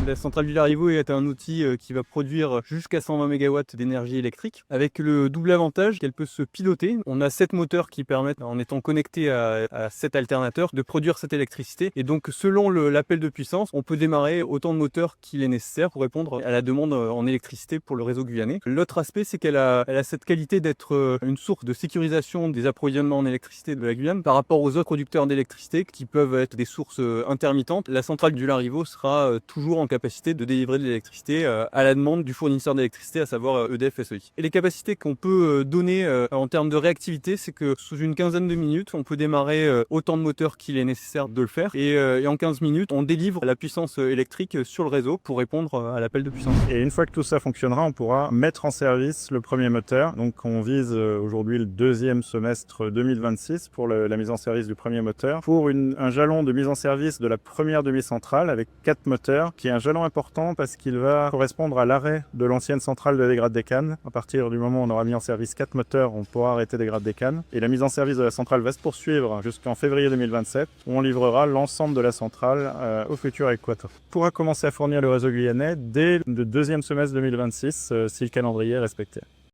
La centrale du Larivot est un outil qui va produire jusqu'à 120 MW d'énergie électrique, avec le double avantage qu'elle peut se piloter. On a 7 moteurs qui permettent, en étant connectés à 7 alternateurs, de produire cette électricité. Et donc, selon l'appel de puissance, on peut démarrer autant de moteurs qu'il est nécessaire pour répondre à la demande en électricité pour le réseau guyanais. L'autre aspect, c'est qu'elle a cette qualité d'être une source de sécurisation des approvisionnements en électricité de la Guyane par rapport aux autres producteurs d'électricité qui peuvent être des sources intermittentes. La centrale du Larivot sera toujours en capacité de délivrer de l'électricité à la demande du fournisseur d'électricité, à savoir EDF SEI. Et les capacités qu'on peut donner en termes de réactivité, c'est que sous une quinzaine de minutes, on peut démarrer autant de moteurs qu'il est nécessaire de le faire. Et en 15 minutes, on délivre la puissance électrique sur le réseau pour répondre à l'appel de puissance. Et une fois que tout ça fonctionnera, on pourra mettre en service le premier moteur. Donc on vise aujourd'hui le deuxième semestre 2026 pour la mise en service du premier moteur. Pour un jalon de mise en service de la première demi-centrale avec 4 moteurs, qui est un jalon important parce qu'il va correspondre à l'arrêt de l'ancienne centrale de Desgrades des Cannes. À partir du moment où on aura mis en service 4 moteurs, on pourra arrêter Desgrades des Cannes. Et la mise en service de la centrale va se poursuivre jusqu'en février 2027, où on livrera l'ensemble de la centrale au futur Équateur. On pourra commencer à fournir le réseau guyanais dès le deuxième semestre 2026 si le calendrier est respecté.